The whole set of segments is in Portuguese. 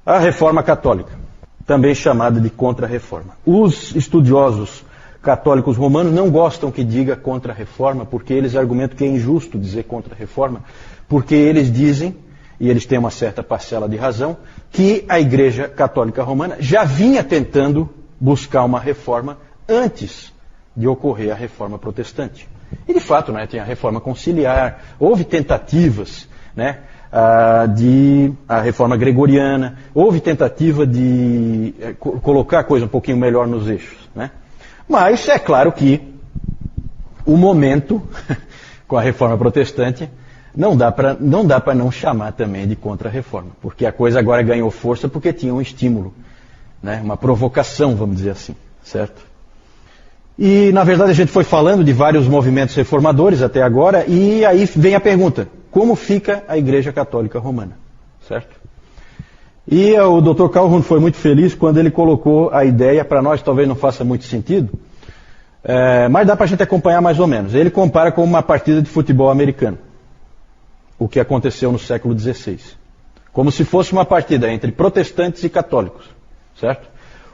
A Reforma Católica, também chamada de Contra-Reforma. Os estudiosos católicos romanos não gostam que diga Contra-Reforma, porque eles argumentam que é injusto dizer Contra-Reforma, porque eles dizem, e eles têm uma certa parcela de razão, que a Igreja Católica Romana já vinha tentando buscar uma reforma antes de ocorrer a Reforma Protestante. E de fato, né, tem a Reforma Conciliar, houve tentativas, né, a Reforma Gregoriana, houve tentativa de colocar a coisa um pouquinho melhor nos eixos, né? Mas é claro que o momento com a Reforma Protestante não dá para não chamar também de Contra-Reforma, porque a coisa agora ganhou força porque tinha um estímulo, né, uma provocação, vamos dizer assim, certo? E, na verdade, a gente foi falando de vários movimentos reformadores até agora, e aí vem a pergunta, como fica a Igreja Católica Romana, certo? E o Dr. Calhoun foi muito feliz quando ele colocou a ideia, para nós talvez não faça muito sentido, mas dá para a gente acompanhar mais ou menos. Ele compara com uma partida de futebol americano, o que aconteceu no século XVI. Como se fosse uma partida entre protestantes e católicos, certo?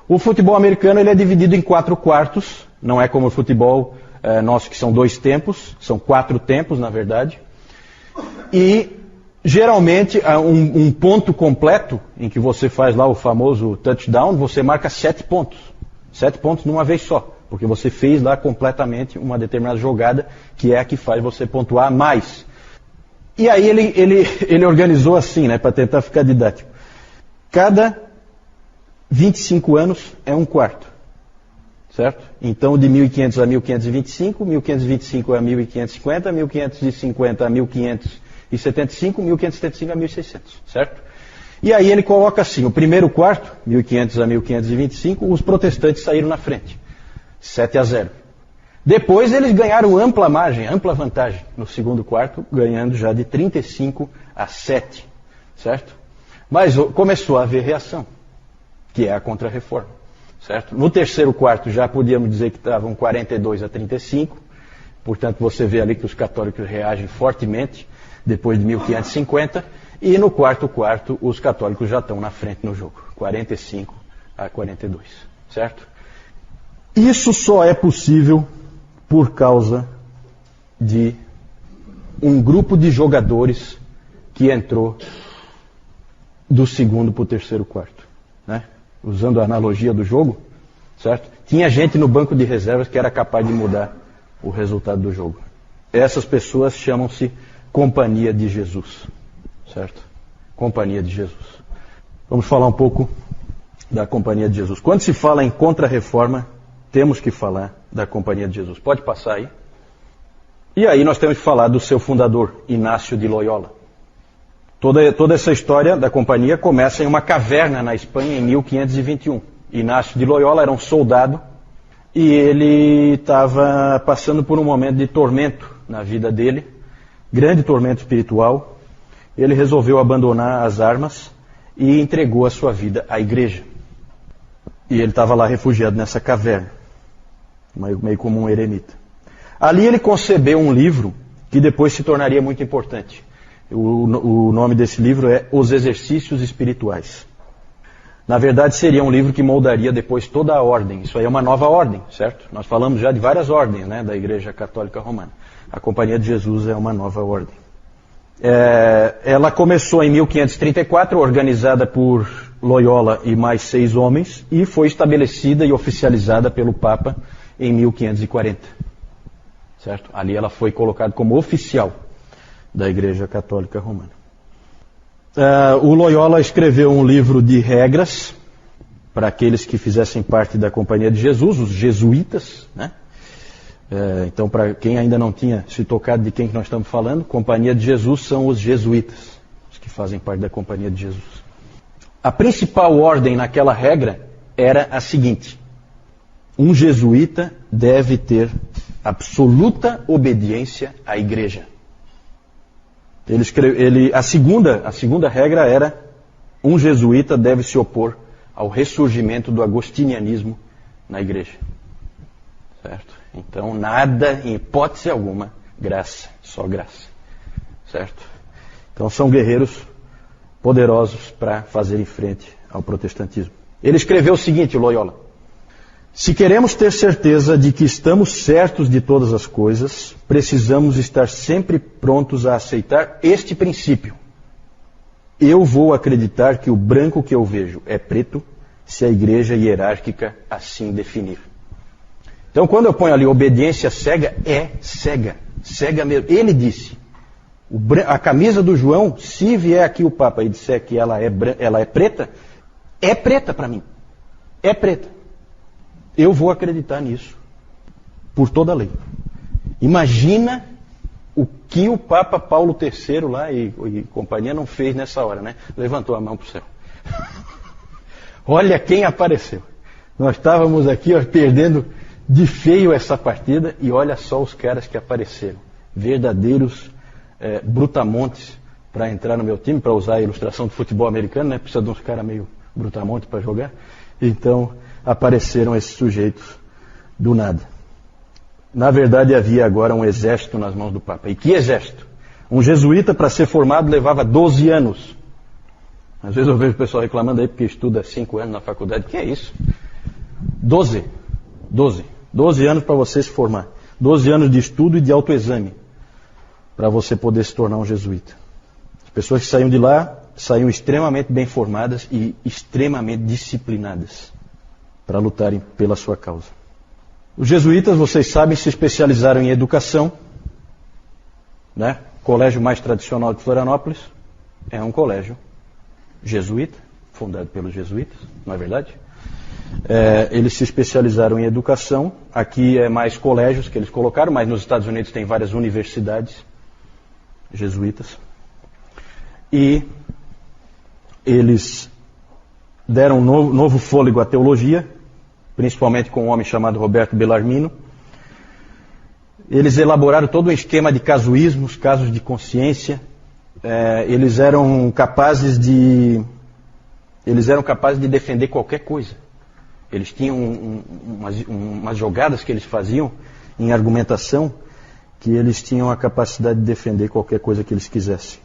O futebol americano ele é dividido em 4 quartos, não é como o futebol nosso que são 2 tempos, são 4 tempos na verdade. E geralmente um ponto completo, em que você faz lá o famoso touchdown, você marca 7 pontos. 7 pontos numa vez só, porque você fez lá completamente uma determinada jogada, que é a que faz você pontuar mais. E aí ele organizou assim, né, para tentar ficar didático. Cada 25 anos é um quarto, certo? Então de 1500 a 1525, 1525 a 1550, 1550 a 1575, 1575 a 1600, certo? E aí ele coloca assim, o primeiro quarto, 1500 a 1525, os protestantes saíram na frente, 7-0. Depois eles ganharam ampla margem, ampla vantagem no segundo quarto, ganhando já de 35-7, certo? Mas começou a haver reação, que é a Contra-Reforma, certo? No terceiro quarto já podíamos dizer que estavam 42-35, portanto você vê ali que os católicos reagem fortemente depois de 1550, e no quarto quarto os católicos já estão na frente no jogo, 45-42, certo? Isso só é possível por causa de um grupo de jogadores que entrou do segundo para o terceiro quarto, né? Usando a analogia do jogo, certo? Tinha gente no banco de reservas que era capaz de mudar o resultado do jogo. Essas pessoas chamam-se Companhia de Jesus, certo? Companhia de Jesus. Vamos falar um pouco da Companhia de Jesus. Quando se fala em Contra-Reforma, temos que falar da Companhia de Jesus. Pode passar aí. E aí nós temos que falar do seu fundador, Inácio de Loyola. Toda essa história da companhia começa em uma caverna na Espanha em 1521. Inácio de Loyola era um soldado e ele estava passando por um momento de tormento na vida dele, grande tormento espiritual. Ele resolveu abandonar as armas e entregou a sua vida à igreja. E ele estava lá refugiado nessa caverna, meio como um eremita. Ali ele concebeu um livro que depois se tornaria muito importante. O nome desse livro é Os Exercícios Espirituais. Na verdade seria um livro que moldaria depois toda a ordem. Isso aí é uma nova ordem, certo? Nós falamos já de várias ordens, né, da Igreja Católica Romana. A Companhia de Jesus é uma nova ordem. Ela começou em 1534, organizada por Loyola e mais 6 homens, e foi estabelecida e oficializada pelo Papa em 1540. Certo? Ali ela foi colocada como oficial da Igreja Católica Romana. O Loyola escreveu um livro de regras para aqueles que fizessem parte da Companhia de Jesus, os jesuítas, né? Então, para quem ainda não tinha se tocado de quem que nós estamos falando, Companhia de Jesus são os jesuítas, os que fazem parte da Companhia de Jesus. A principal ordem naquela regra era a seguinte: um jesuíta deve ter absoluta obediência à igreja. A segunda regra era: um jesuíta deve se opor ao ressurgimento do agostinianismo na igreja. Certo? Então, nada, em hipótese alguma, graça, só graça. Certo? Então, são guerreiros poderosos para fazerem frente ao protestantismo. Ele escreveu o seguinte, Loyola: se queremos ter certeza de que estamos certos de todas as coisas, precisamos estar sempre prontos a aceitar este princípio. Eu vou acreditar que o branco que eu vejo é preto, se a igreja hierárquica assim definir. Então, quando eu ponho ali obediência cega, é cega. Cega mesmo. Ele disse, a camisa do João, se vier aqui o Papa e disser que ela é preta para mim. É preta. Eu vou acreditar nisso, por toda a lei. Imagina o que o Papa Paulo III lá e companhia não fez nessa hora, né? Levantou a mão para o céu. Olha quem apareceu. Nós estávamos aqui perdendo de feio essa partida e olha só os caras que apareceram. Verdadeiros brutamontes para entrar no meu time, para usar a ilustração do futebol americano, né? Precisa de uns caras meio brutamontes para jogar. Então apareceram esses sujeitos do nada. Na verdade havia agora um exército nas mãos do Papa. E que exército? Um jesuíta para ser formado levava 12 anos. Às vezes eu vejo o pessoal reclamando aí porque estuda 5 anos na faculdade. Que é isso? 12 anos para você se formar. 12 anos de estudo e de autoexame para você poder se tornar um jesuíta. As pessoas que saíam de lá saíam extremamente bem formadas e extremamente disciplinadas para lutarem pela sua causa. Os jesuítas, vocês sabem, se especializaram em educação, né? O colégio mais tradicional de Florianópolis é um colégio jesuíta, fundado pelos jesuítas, não é verdade? Eles se especializaram em educação. Aqui é mais colégios que eles colocaram, mas nos Estados Unidos tem várias universidades jesuítas. E eles deram um novo fôlego à teologia, principalmente com um homem chamado Roberto Bellarmino. Eles elaboraram todo um esquema de casuísmos, casos de consciência. Eles eram capazes de defender qualquer coisa. Eles tinham umas jogadas que eles faziam em argumentação, que eles tinham a capacidade de defender qualquer coisa que eles quisessem.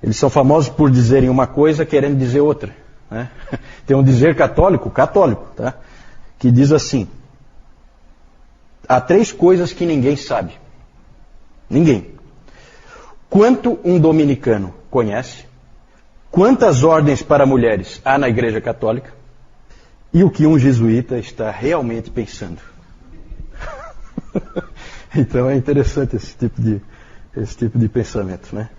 Eles são famosos por dizerem uma coisa querendo dizer outra, né? Tem um dizer católico, tá? Que diz assim: há 3 coisas que ninguém sabe. Ninguém. Quanto um dominicano conhece, quantas ordens para mulheres há na Igreja Católica e o que um jesuíta está realmente pensando. Então é interessante esse tipo de pensamento, né?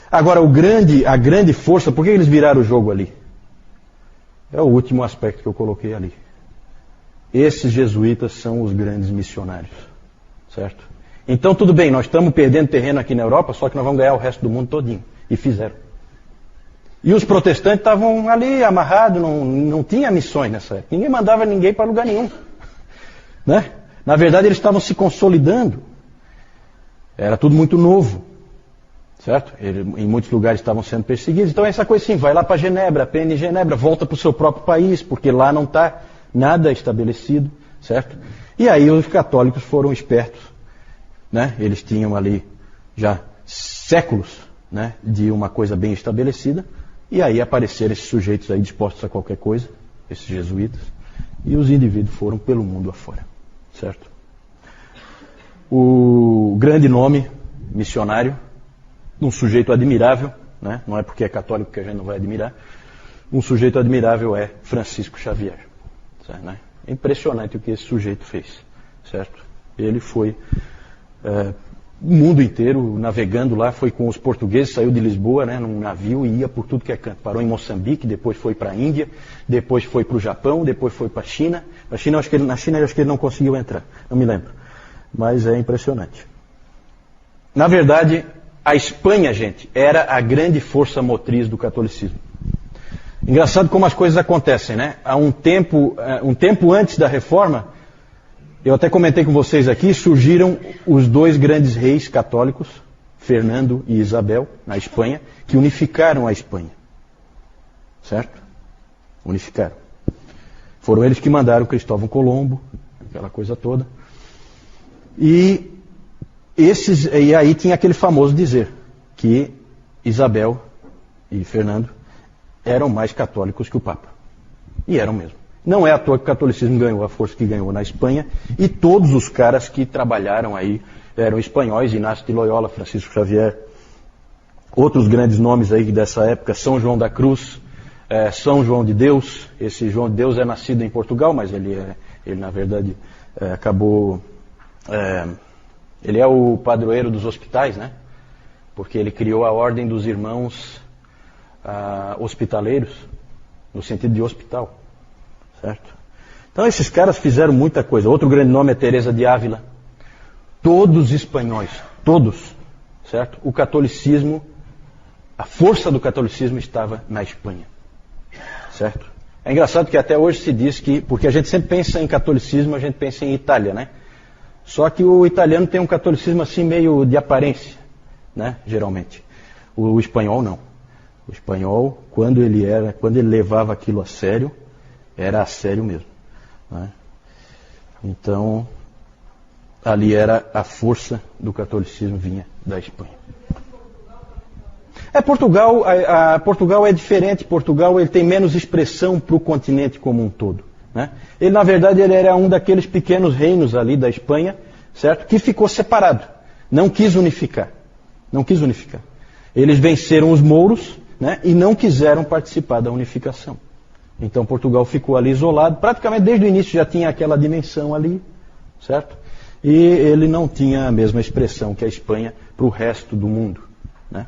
Agora, a grande força, por que eles viraram o jogo ali? É o último aspecto que eu coloquei ali. Esses jesuítas são os grandes missionários, certo? Então tudo bem, nós estamos perdendo terreno aqui na Europa, só que nós vamos ganhar o resto do mundo todinho. E fizeram. E os protestantes estavam ali amarrados, não tinha missões nessa época. Ninguém mandava ninguém para lugar nenhum, né? Na verdade eles estavam se consolidando. Era tudo muito novo, certo? Em muitos lugares estavam sendo perseguidos. Então essa coisa assim, vai lá para Genebra, aprende em Genebra, volta para o seu próprio país, porque lá não está nada estabelecido, certo? E aí os católicos foram espertos, né? Eles tinham ali já séculos, né, de uma coisa bem estabelecida, e aí apareceram esses sujeitos aí dispostos a qualquer coisa, esses jesuítas, e os indivíduos foram pelo mundo afora, certo? O grande nome missionário, um sujeito admirável, né? Não é porque é católico que a gente não vai admirar, um sujeito admirável é Francisco Xavier, certo, né? É impressionante o que esse sujeito fez, certo? Ele foi o mundo inteiro navegando lá, foi com os portugueses, saiu de Lisboa, né, num navio e ia por tudo que é canto. Parou em Moçambique, depois foi para a Índia, depois foi para o Japão, depois foi para a China. Na China eu acho que ele não conseguiu entrar, não me lembro. Mas é impressionante. Na verdade, a Espanha, gente, era a grande força motriz do catolicismo. Engraçado como as coisas acontecem, né? Há um tempo antes da Reforma, eu até comentei com vocês aqui, surgiram os 2 grandes reis católicos, Fernando e Isabel, na Espanha, que unificaram a Espanha. Certo? Unificaram. Foram eles que mandaram Cristóvão Colombo, aquela coisa toda. E aí tinha aquele famoso dizer, que Isabel e Fernando eram mais católicos que o Papa. E eram mesmo. Não é à toa que o catolicismo ganhou a força que ganhou na Espanha, e todos os caras que trabalharam aí eram espanhóis, Inácio de Loyola, Francisco Xavier, outros grandes nomes aí dessa época, São João da Cruz, São João de Deus. Esse João de Deus é nascido em Portugal, mas ele na verdade acabou... ele é o padroeiro dos hospitais, né? Porque ele criou a Ordem dos Irmãos Hospitaleiros, no sentido de hospital, certo? Então esses caras fizeram muita coisa. Outro grande nome é Teresa de Ávila. Todos espanhóis, todos, certo? O catolicismo, a força do catolicismo estava na Espanha, certo? É engraçado que até hoje se diz que, porque a gente sempre pensa em catolicismo, a gente pensa em Itália, né? Só que o italiano tem um catolicismo assim meio de aparência, né? Geralmente. O espanhol não. O espanhol, quando ele levava aquilo a sério, era a sério mesmo, né? Então, ali era a força do catolicismo, vinha da Espanha. Portugal é diferente. Portugal ele tem menos expressão para o continente como um todo, né? Ele, na verdade, ele era um daqueles pequenos reinos ali da Espanha, certo? Que ficou separado. Não quis unificar. Não quis unificar. Eles venceram os mouros, né? E não quiseram participar da unificação. Então Portugal ficou ali isolado. Praticamente desde o início já tinha aquela dimensão ali, certo? E ele não tinha a mesma expressão que a Espanha para o resto do mundo, né?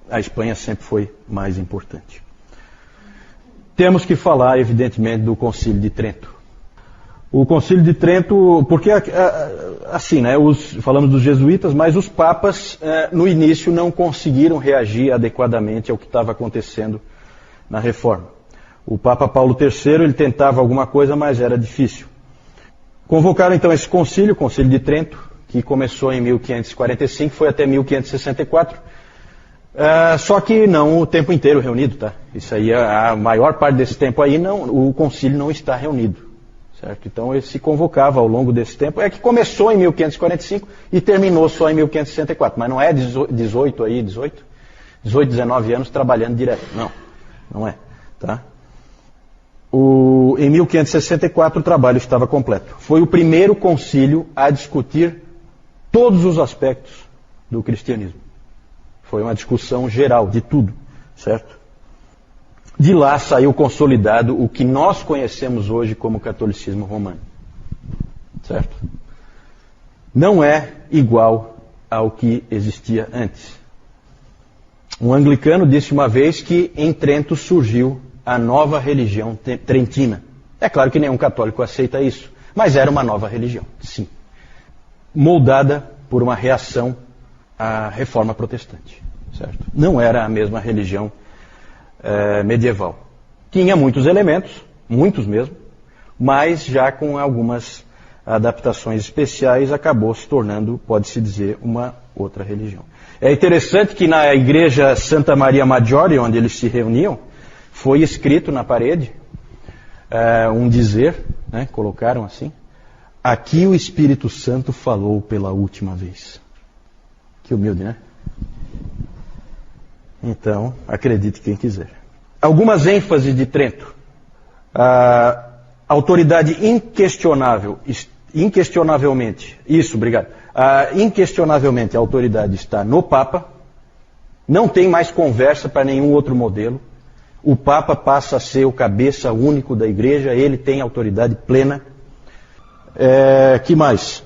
A Espanha sempre foi mais importante. Temos que falar, evidentemente, do Concílio de Trento. O Concílio de Trento, porque assim, né, falamos dos jesuítas, mas os papas no início não conseguiram reagir adequadamente ao que estava acontecendo na Reforma. O Papa Paulo III, ele tentava alguma coisa, mas era difícil. Convocaram então esse concílio, o Concílio de Trento, que começou em 1545, foi até 1564. Só que não o tempo inteiro reunido, tá? Isso aí, a maior parte desse tempo aí, o concílio não está reunido, certo? Então ele se convocava ao longo desse tempo. É que começou em 1545 e terminou só em 1564, mas não é 18, 19 anos trabalhando direto. Não é, tá? Em 1564 o trabalho estava completo. Foi o primeiro concílio a discutir todos os aspectos do cristianismo. Foi uma discussão geral de tudo, certo? De lá saiu consolidado o que nós conhecemos hoje como catolicismo romano, certo? Não é igual ao que existia antes. Um anglicano disse uma vez que em Trento surgiu a nova religião trentina. É claro que nenhum católico aceita isso, mas era uma nova religião, sim. Moldada por uma reação à Reforma Protestante, certo? Não era a mesma religião medieval. Tinha muitos elementos, muitos mesmo, mas já com algumas adaptações especiais acabou se tornando, pode-se dizer, uma outra religião. É interessante que na igreja Santa Maria Maggiore, onde eles se reuniam, foi escrito na parede um dizer, né, colocaram assim: aqui o Espírito Santo falou pela última vez. Que humilde, né? Então, acredite quem quiser. Algumas ênfases de Trento. Autoridade inquestionavelmente, inquestionavelmente a autoridade está no Papa. Não tem mais conversa para nenhum outro modelo. O Papa passa a ser o cabeça único da igreja, ele tem autoridade plena. Que mais?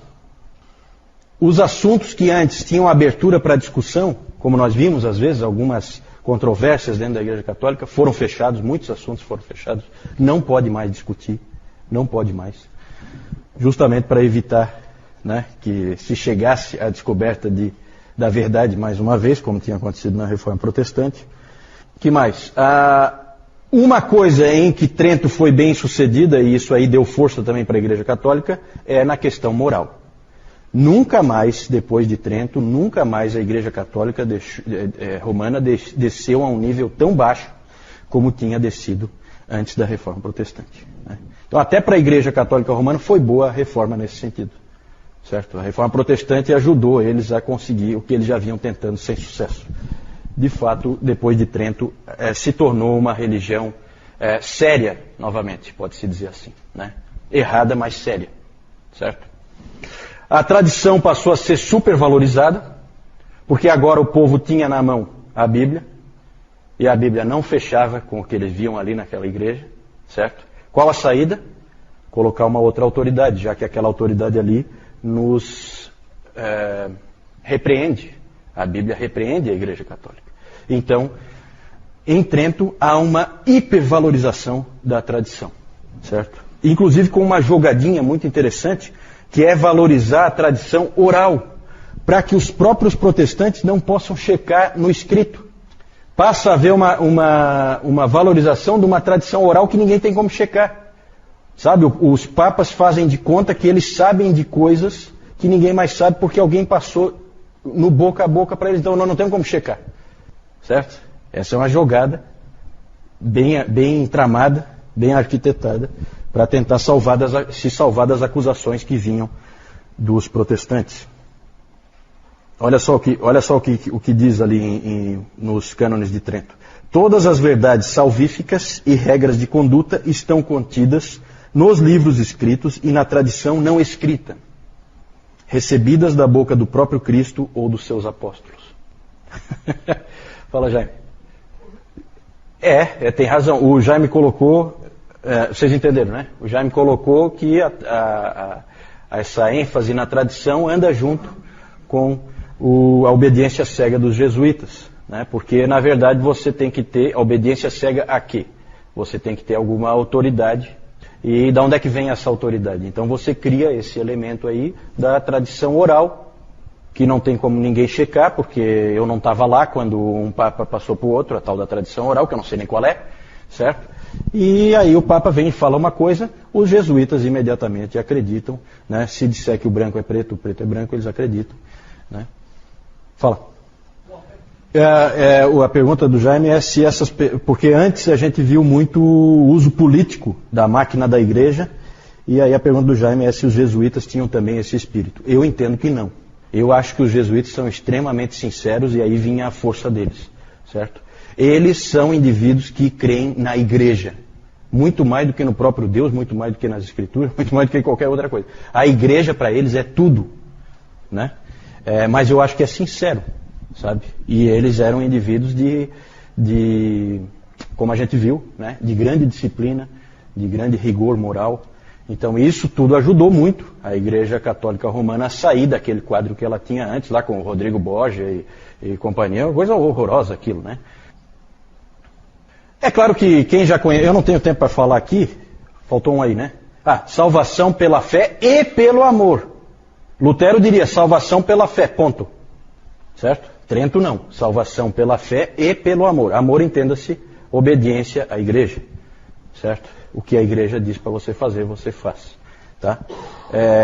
Os assuntos que antes tinham abertura para discussão, como nós vimos às vezes, algumas controvérsias dentro da Igreja Católica, foram fechados, muitos assuntos foram fechados, não pode mais discutir, não pode mais. Justamente para evitar, né, que se chegasse à descoberta da verdade mais uma vez, como tinha acontecido na Reforma Protestante. Que mais? Uma coisa em que Trento foi bem sucedida, e isso aí deu força também para a Igreja Católica, é na questão moral. Nunca mais, depois de Trento, nunca mais a Igreja Católica Romana desceu a um nível tão baixo como tinha descido antes da Reforma Protestante, né? Então, até para a Igreja Católica Romana foi boa a reforma nesse sentido, certo? A Reforma Protestante ajudou eles a conseguir o que eles já vinham tentando sem sucesso. de fato, depois de Trento, se tornou uma religião séria, novamente, pode-se dizer assim, né? Errada, mas séria, certo? A tradição passou a ser supervalorizada, porque agora o povo tinha na mão a Bíblia, e a Bíblia não fechava com o que eles viam ali naquela igreja, certo? Qual a saída? Colocar uma outra autoridade, já que aquela autoridade ali nos repreende. A Bíblia repreende a Igreja Católica. Então, em Trento há uma hipervalorização da tradição, certo? Inclusive com uma jogadinha muito interessante, que é valorizar a tradição oral, para que os próprios protestantes não possam checar no escrito. Passa a haver uma valorização de uma tradição oral que ninguém tem como checar. Sabe, os papas fazem de conta que eles sabem de coisas que ninguém mais sabe porque alguém passou no boca a boca para eles. Então nós não temos como checar. Certo? Essa é uma jogada bem tramada, bem arquitetada, para tentar se salvar das acusações que vinham dos protestantes. Olha só o que diz ali nos cânones de Trento. Todas as verdades salvíficas e regras de conduta estão contidas nos livros escritos e na tradição não escrita, recebidas da boca do próprio Cristo ou dos seus apóstolos. Fala, Jaime. Tem razão. O Jaime colocou, vocês entenderam, né? O Jaime colocou que essa ênfase na tradição anda junto com a obediência cega dos jesuítas, né? Porque, na verdade, você tem que ter a obediência cega a quê? Você tem que ter alguma autoridade. E de onde é que vem essa autoridade? Então você cria esse elemento aí da tradição oral, que não tem como ninguém checar, porque eu não estava lá quando um papa passou para o outro, a tal da tradição oral, que eu não sei nem qual é, certo? E aí o papa vem e fala uma coisa, os jesuítas imediatamente acreditam, né? Se disser que o branco é preto, o preto é branco, eles acreditam, né? Fala. A pergunta do Jaime é se porque antes a gente viu muito uso político da máquina da igreja, e aí a pergunta do Jaime é se os jesuítas tinham também esse espírito. Eu entendo que não. Eu acho que os jesuítas são extremamente sinceros e aí vinha a força deles, certo? Eles são indivíduos que creem na igreja, muito mais do que no próprio Deus, muito mais do que nas escrituras, muito mais do que em qualquer outra coisa. A igreja para eles é tudo, né? Mas eu acho que é sincero. Sabe? E eles eram indivíduos como a gente viu, né? De grande disciplina, de grande rigor moral. Então isso tudo ajudou muito a Igreja Católica Romana a sair daquele quadro que ela tinha antes, lá com o Rodrigo Borgia e companhia. Coisa horrorosa aquilo, né? É claro que quem já conhece, eu não tenho tempo para falar aqui, faltou um aí, né? Salvação pela fé e pelo amor. Lutero diria salvação pela fé, ponto. Certo? Trento não. Salvação pela fé e pelo amor. Amor, entenda-se, obediência à igreja. Certo? O que a igreja diz para você fazer, você faz. Tá?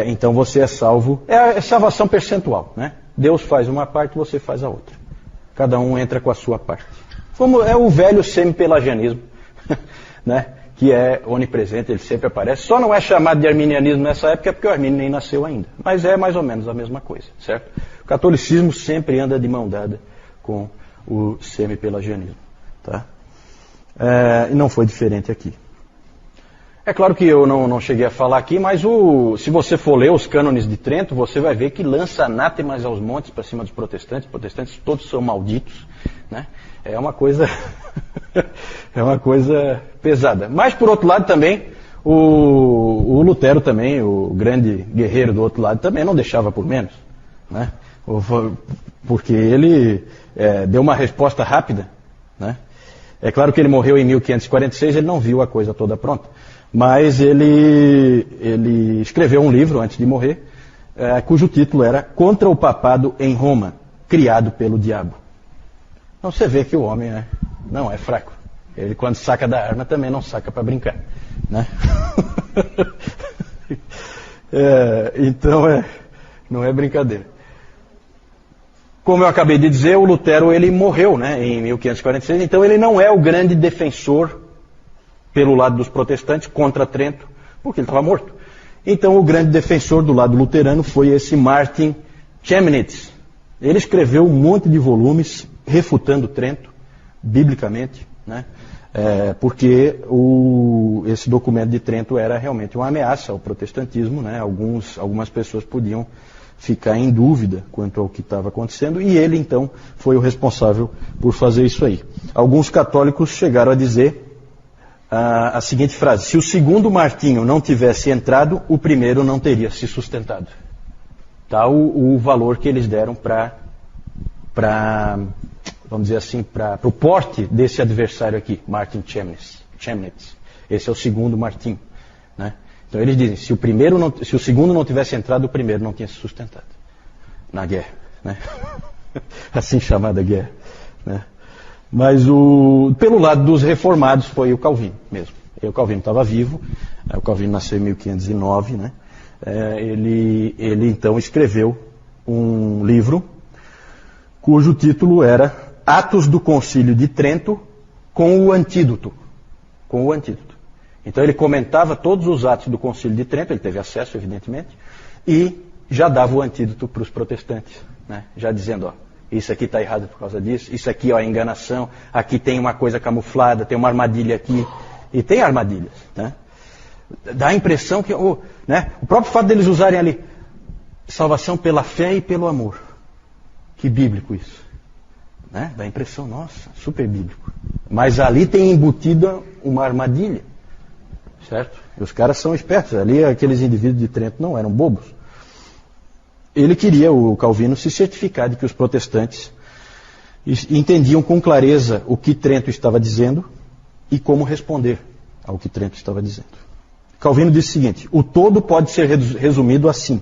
Então você é salvo. É salvação percentual, né? Deus faz uma parte, você faz a outra. Cada um entra com a sua parte. Como é o velho semi-pelagianismo, né? Que é onipresente, ele sempre aparece. Só não é chamado de arminianismo nessa época porque o Armínio nem nasceu ainda. Mas é mais ou menos a mesma coisa, certo? O catolicismo sempre anda de mão dada com o semi-pelagianismo, tá? E não foi diferente aqui. É claro que eu não cheguei a falar aqui, mas se você for ler os cânones de Trento, você vai ver que lança anátemas aos montes para cima dos protestantes. Os protestantes todos são malditos, né? É uma coisa pesada. Mas por outro lado também, o Lutero também, o grande guerreiro do outro lado, também não deixava por menos, né? Porque ele deu uma resposta rápida, né? É claro que ele morreu em 1546, ele não viu a coisa toda pronta. Mas ele escreveu um livro antes de morrer, cujo título era Contra o Papado em Roma, criado pelo diabo. Então você vê que o homem não é fraco. Ele, quando saca da arma, também não saca para brincar, né? Então não é brincadeira. Como eu acabei de dizer, o Lutero ele morreu, né, em 1546, então ele não é o grande defensor pelo lado dos protestantes contra Trento, porque ele estava morto. Então o grande defensor do lado luterano foi esse Martin Chemnitz. Ele escreveu um monte de volumes refutando Trento, biblicamente, né? Porque esse documento de Trento era realmente uma ameaça ao protestantismo, né? Algumas pessoas podiam ficar em dúvida quanto ao que estava acontecendo, e ele então foi o responsável por fazer isso aí. Alguns católicos chegaram a dizer a seguinte frase: se o segundo Martinho não tivesse entrado, o primeiro não teria se sustentado. Tá, o valor que eles deram para vamos dizer assim, para o porte desse adversário aqui, Martin Chemnitz. Esse é o segundo Martinho, né? Então eles dizem, se o segundo não tivesse entrado, o primeiro não tinha se sustentado na guerra, né? Assim chamada guerra, né? Mas pelo lado dos reformados foi o Calvino mesmo. O Calvino estava vivo, o Calvino nasceu em 1509, né? Ele então escreveu um livro cujo título era Atos do Concílio de Trento com o Antídoto. Com o Antídoto. Então ele comentava todos os atos do Concílio de Trento, ele teve acesso, evidentemente, e já dava o antídoto para os protestantes, né? Já dizendo, ó, isso aqui está errado por causa disso, isso aqui ó, é enganação, aqui tem uma coisa camuflada, tem uma armadilha aqui, e tem armadilhas, né? Dá a impressão que, né, o próprio fato deles usarem ali, salvação pela fé e pelo amor. Que bíblico isso. Né? Dá a impressão, nossa, super bíblico. Mas ali tem embutida uma armadilha. Certo? E os caras são espertos. Ali aqueles indivíduos de Trento não eram bobos. Ele queria, o Calvino, se certificar de que os protestantes entendiam com clareza o que Trento estava dizendo e como responder ao que Trento estava dizendo. Calvino disse o seguinte: o todo pode ser resumido assim.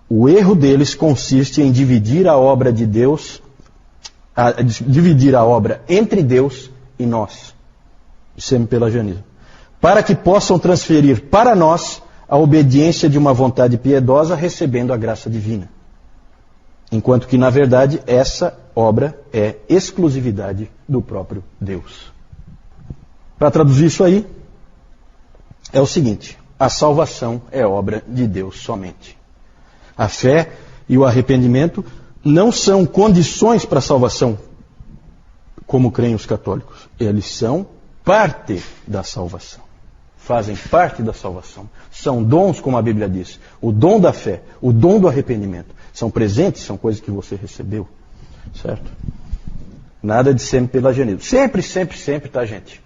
O erro deles consiste em dividir a obra de Deus, dividir a obra entre Deus e nós, semi-pelagianismo, para que possam transferir para nós a obediência de uma vontade piedosa, recebendo a graça divina. Enquanto que, na verdade, essa obra é exclusividade do próprio Deus. Para traduzir isso aí, é o seguinte: a salvação é obra de Deus somente. A fé e o arrependimento não são condições para a salvação, como creem os católicos. Eles são parte da salvação. Fazem parte da salvação. São dons, como a Bíblia diz. O dom da fé, o dom do arrependimento. São presentes, são coisas que você recebeu. Certo? Nada de semi-pelagianismo. Sempre, sempre, sempre, tá, gente?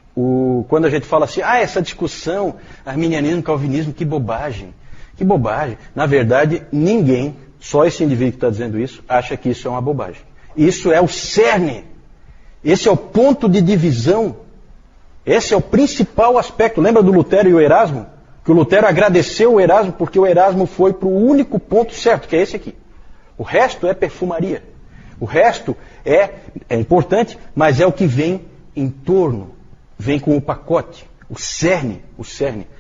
Quando a gente fala assim, essa discussão, arminianismo, calvinismo, que bobagem. Que bobagem. Na verdade, ninguém, só esse indivíduo que está dizendo isso, acha que isso é uma bobagem. Isso é o cerne. Esse é o ponto de divisão. Esse é o principal aspecto. Lembra do Lutero e o Erasmo? Que o Lutero agradeceu o Erasmo porque o Erasmo foi para o único ponto certo, que é esse aqui. O resto é perfumaria. O resto é importante, mas é o que vem em torno. Vem com o pacote. O cerne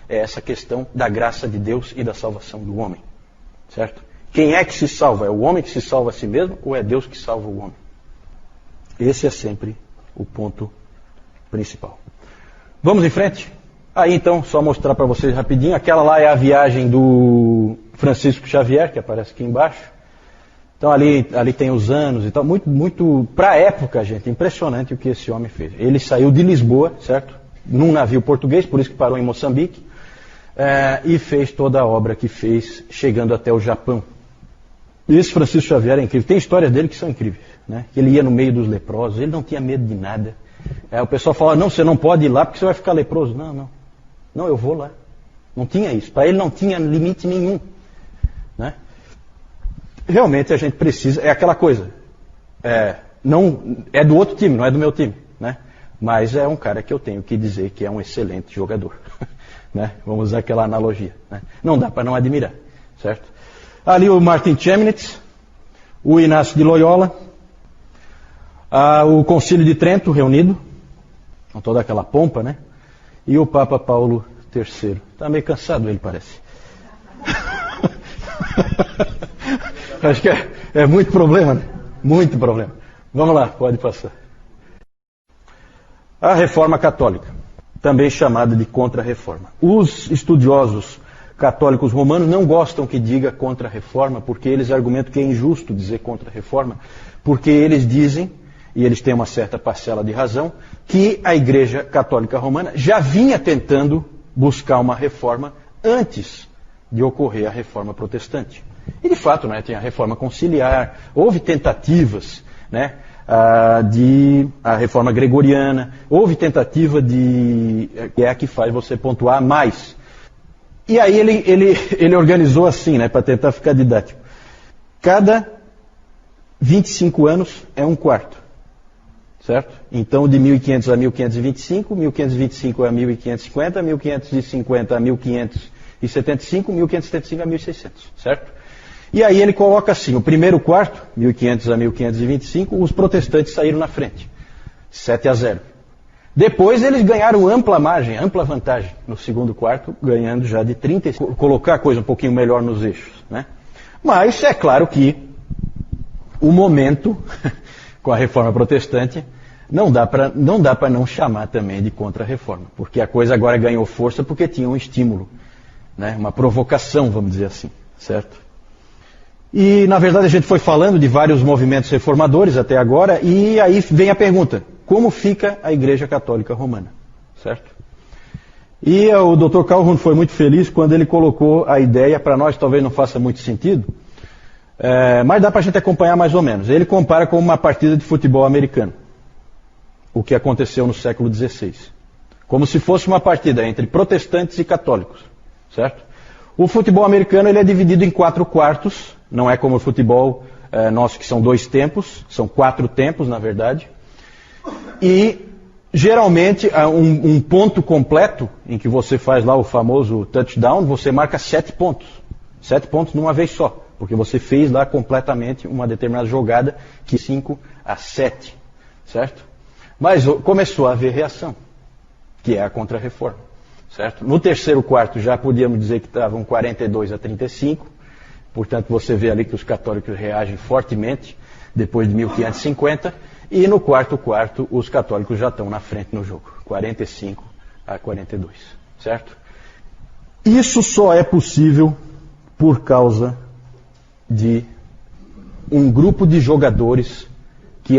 é essa questão da graça de Deus e da salvação do homem. Certo? Quem é que se salva? É o homem que se salva a si mesmo ou é Deus que salva o homem? Esse é sempre o ponto principal. Vamos em frente? Aí então, só mostrar para vocês rapidinho. Aquela lá é a viagem do Francisco Xavier, que aparece aqui embaixo. Então ali tem os anos e tal. Muito para a época, gente, impressionante o que esse homem fez. Ele saiu de Lisboa, certo? Num navio português, por isso que parou em Moçambique. E fez toda a obra que fez, chegando até o Japão. Esse Francisco Xavier é incrível. Tem histórias dele que são incríveis, né? Ele ia no meio dos leprosos, ele não tinha medo de nada. O pessoal fala, não, você não pode ir lá porque você vai ficar leproso. Não, eu vou lá. Não tinha isso. Para ele não tinha limite nenhum, né? Realmente a gente precisa, é aquela coisa, não é do outro time, não é do meu time, né? Mas é um cara que eu tenho que dizer que é um excelente jogador. Né? Vamos usar aquela analogia. Né? Não dá para não admirar, certo? Ali o Martin Chemnitz, o Inácio de Loyola, o Concílio de Trento reunido, com toda aquela pompa, né? E o Papa Paulo III. Está meio cansado ele, parece. Acho que é muito problema, né? Muito problema. Vamos lá, pode passar. A Reforma Católica, também chamada de Contra-Reforma. Os estudiosos católicos romanos não gostam que diga Contra-Reforma, porque eles argumentam que é injusto dizer Contra-Reforma, porque eles dizem e eles têm uma certa parcela de razão, que a Igreja Católica Romana já vinha tentando buscar uma reforma antes de ocorrer a Reforma Protestante. E de fato, né, tem a Reforma Conciliar, houve tentativas, né, de a Reforma Gregoriana, houve tentativa de... que é a que faz você pontuar mais. E aí ele organizou assim, né, para tentar ficar didático. Cada 25 anos é um quarto, certo? Então de 1500 a 1525, 1525 a 1550, 1550 a 1575, 1575 a 1600, certo? E aí ele coloca assim, o primeiro quarto, 1500 a 1525, os protestantes saíram na frente, 7-0. Depois eles ganharam ampla margem, ampla vantagem no segundo quarto, ganhando já de 35, colocar a coisa um pouquinho melhor nos eixos, né? Mas é claro que o momento, com a Reforma Protestante, não dá para não chamar também de contra-reforma, porque a coisa agora ganhou força porque tinha um estímulo, né? Uma provocação, vamos dizer assim, certo? E, na verdade, a gente foi falando de vários movimentos reformadores até agora, e aí vem a pergunta, como fica a Igreja Católica Romana, certo? E o Dr. Calhoun foi muito feliz quando ele colocou a ideia, para nós talvez não faça muito sentido, mas dá para a gente acompanhar mais ou menos. Ele compara com uma partida de futebol americano, o que aconteceu no século XVI, como se fosse uma partida entre protestantes e católicos, certo? O futebol americano ele é dividido em 4 quartos, não é como o futebol nosso que são 2 tempos, são 4 tempos na verdade. E geralmente um ponto completo, em que você faz lá o famoso touchdown, você marca 7 pontos. 7 pontos numa vez só, porque você fez lá completamente uma determinada jogada que 5-7, certo? Mas começou a haver reação, que é a contra-reforma. Certo? No terceiro quarto já podíamos dizer que estavam 42-35, portanto você vê ali que os católicos reagem fortemente depois de 1550, e no quarto os católicos já estão na frente no jogo, 45-42, certo? Isso só é possível por causa de um grupo de jogadores que